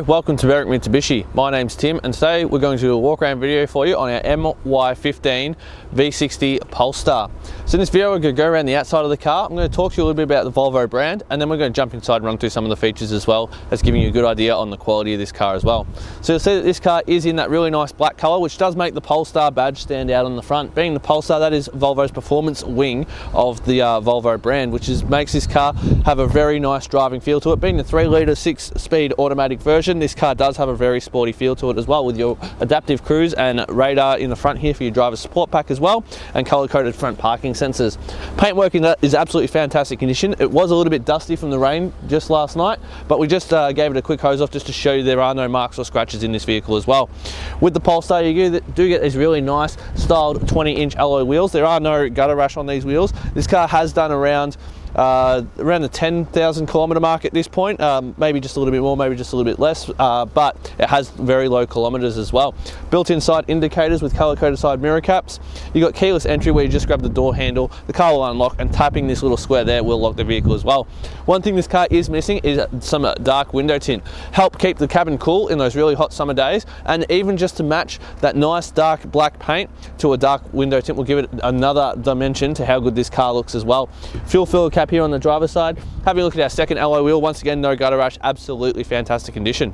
welcome to Berwick Mitsubishi. My name's Tim and today we're going to do a walk around video for you on our MY15 V60 Polestar. So in this video we're going to go around the outside of the car. I'm going to talk to you a little bit about the Volvo brand and then we're going to jump inside and run through some of the features as well as giving you a good idea on the quality of this car as well. So you'll see that this car is in that really nice black colour, which does make the Polestar badge stand out on the front. Being the Polestar, that is Volvo's performance wing of the Volvo brand, which makes this car have a very nice driving feel to it. Being the 3-litre 6-speed automatic version, this car does have a very sporty feel to it as well, with your adaptive cruise and radar in the front here for your driver support pack as well, and colour-coded front parking sensors. Paintwork in that is absolutely fantastic condition. It was a little bit dusty from the rain just last night, but we just gave it a quick hose off just to show you there are no marks or scratches in this vehicle as well. With the Polestar, you do get these really nice styled 20-inch alloy wheels. There are no gutter rash on these wheels. This car has done around the 10,000 kilometre mark at this point, maybe just a little bit more, maybe just a little bit less, but it has very low kilometres as well. Built-in side indicators with colour-coded side mirror caps. You've got keyless entry where you just grab the door handle, the car will unlock, and tapping this little square there will lock the vehicle as well. One thing this car is missing is some dark window tint. Help keep the cabin cool in those really hot summer days, and even just to match that nice dark black paint to a dark window tint will give it another dimension to how good this car looks as well. Fuel filler cap here on the driver's side. Having a look at our second alloy wheel, once again no gutter rash, absolutely fantastic condition.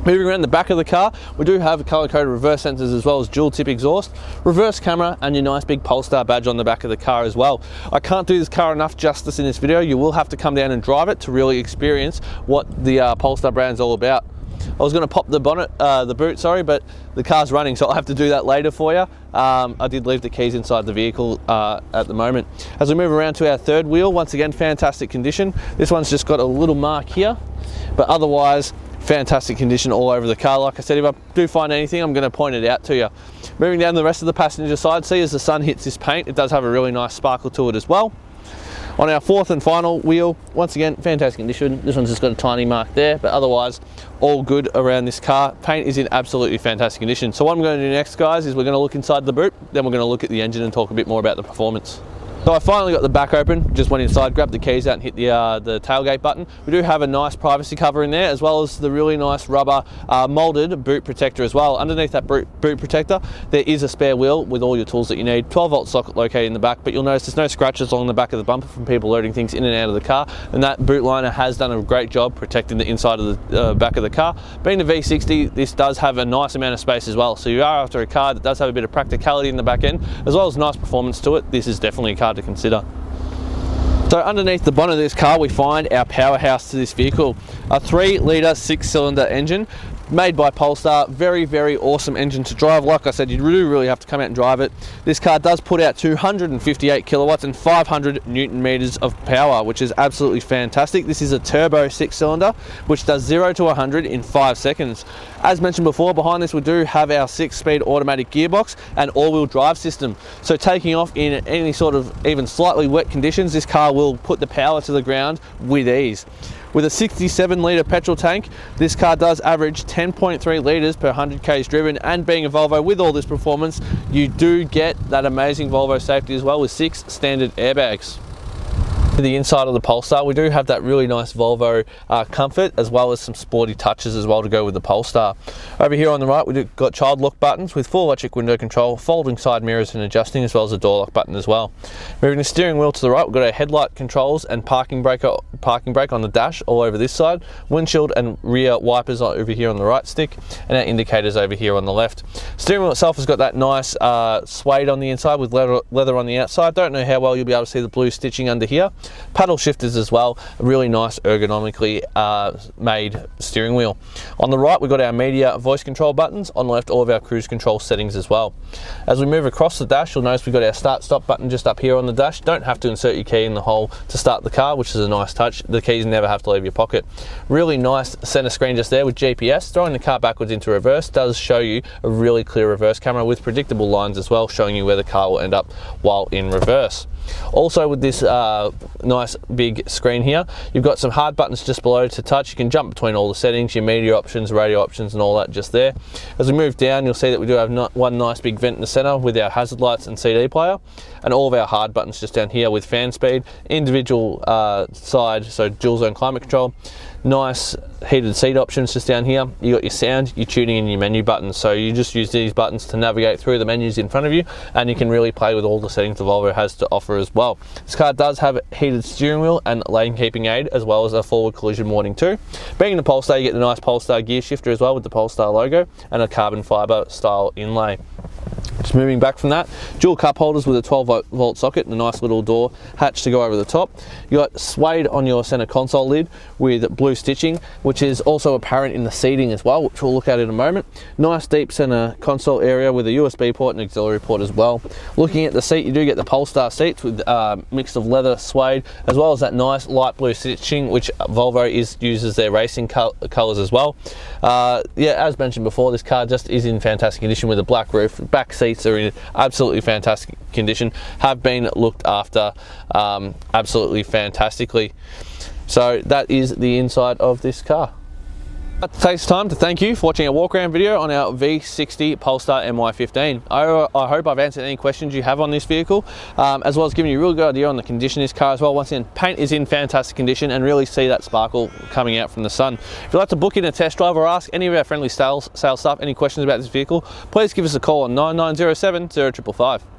Moving around the back of the car, we do have colour-coded reverse sensors as well as dual tip exhaust, reverse camera, and your nice big Polestar badge on the back of the car as well. I can't do this car enough justice in this video. You will have to come down and drive it to really experience what the Polestar brand's all about. I was going to pop the bonnet, the boot, sorry, but the car's running, so I'll have to do that later for you. I did leave the keys inside the vehicle at the moment. As we move around to our third wheel, once again, fantastic condition. This one's just got a little mark here, but otherwise, fantastic condition all over the car. Like I said, if I do find anything, I'm going to point it out to you. Moving down the rest of the passenger side, see as the sun hits this paint, it does have a really nice sparkle to it as well. On our fourth and final wheel, once again, fantastic condition. This one's just got a tiny mark there, but otherwise, all good around this car. Paint is in absolutely fantastic condition. So what I'm going to do next, guys, is we're going to look inside the boot, then we're going to look at the engine and talk a bit more about the performance. So I finally got the back open, just went inside, grabbed the keys out and hit the tailgate button. We do have a nice privacy cover in there, as well as the really nice rubber moulded boot protector as well. Underneath that boot protector, there is a spare wheel with all your tools that you need. 12-volt socket located in the back, but you'll notice there's no scratches along the back of the bumper from people loading things in and out of the car, and that boot liner has done a great job protecting the inside of the back of the car. Being the V60, this does have a nice amount of space as well, so you are after a car that does have a bit of practicality in the back end, as well as nice performance to it. This is definitely a car to consider. So underneath the bonnet of this car we find our powerhouse to this vehicle, a 3-litre 6-cylinder engine made by Polestar. Very, very awesome engine to drive. Like I said, you do really have to come out and drive it. This car does put out 258 kilowatts and 500 newton meters of power, which is absolutely fantastic. This is a turbo 6-cylinder which does 0 to 100 in 5 seconds. As mentioned before, behind this we do have our 6-speed automatic gearbox and all-wheel drive system. So taking off in any sort of even slightly wet conditions, this car will put the power to the ground with ease. With a 67-litre petrol tank, this car does average 10.3 litres per 100 k's driven, and being a Volvo with all this performance, you do get that amazing Volvo safety as well with 6 standard airbags. To the inside of the Polestar, we do have that really nice Volvo comfort, as well as some sporty touches as well to go with the Polestar. Over here on the right, we've got child lock buttons with full electric window control, folding side mirrors and adjusting, as well as a door lock button as well. Moving the steering wheel to the right, we've got our headlight controls and parking brake on the dash all over this side, windshield and rear wipers over here on the right stick, and our indicators over here on the left. Steering wheel itself has got that nice suede on the inside with leather on the outside. Don't know how well you'll be able to see the blue stitching under here. Paddle shifters as well, a really nice ergonomically made steering wheel. On the right we've got our media voice control buttons, on the left all of our cruise control settings as well. As we move across the dash, you'll notice we've got our start stop button just up here on the dash. Don't have to insert your key in the hole to start the car, which is a nice touch. The keys never have to leave your pocket. Really nice center screen just there with GPS. Throwing the car backwards into reverse does show you a really clear reverse camera with predictable lines as well, showing you where the car will end up while in reverse. Also with this nice big screen here, you've got some hard buttons just below to touch. You can jump between all the settings, your media options, radio options and all that just there. As we move down, you'll see that we do have one nice big vent in the center with our hazard lights and CD player, and all of our hard buttons just down here with fan speed, individual side, so dual zone climate control, Nice heated seat options just down here. You got your sound, your tuning, and your menu buttons. So you just use these buttons to navigate through the menus in front of you, and you can really play with all the settings the Volvo has to offer as well. This car does have a heated steering wheel and lane keeping aid, as well as a forward collision warning too. Being in the Polestar, you get the nice Polestar gear shifter as well with the Polestar logo and a carbon fiber style inlay. Just moving back from that, dual cup holders with a 12-volt socket and a nice little door hatch to go over the top. You got suede on your center console lid with blue stitching, which is also apparent in the seating as well, which we'll look at in a moment. Nice deep center console area with a USB port and auxiliary port as well. Looking at the seat, you do get the Polestar seats with a mix of leather, suede, as well as that nice light blue stitching, which Volvo uses their racing colors as well. Yeah, as mentioned before, this car just is in fantastic condition with a black roof. Back seats are in absolutely fantastic condition, have been looked after absolutely fantastically. So that is the inside of this car. It takes time to thank you for watching a walk around video on our V60 Polestar MY15. I hope I've answered any questions you have on this vehicle, as well as giving you a real good idea on the condition of this car as well. Once again, paint is in fantastic condition and really see that sparkle coming out from the sun. If you'd like to book in a test drive or ask any of our friendly sales staff any questions about this vehicle, please give us a call on 9907 0555.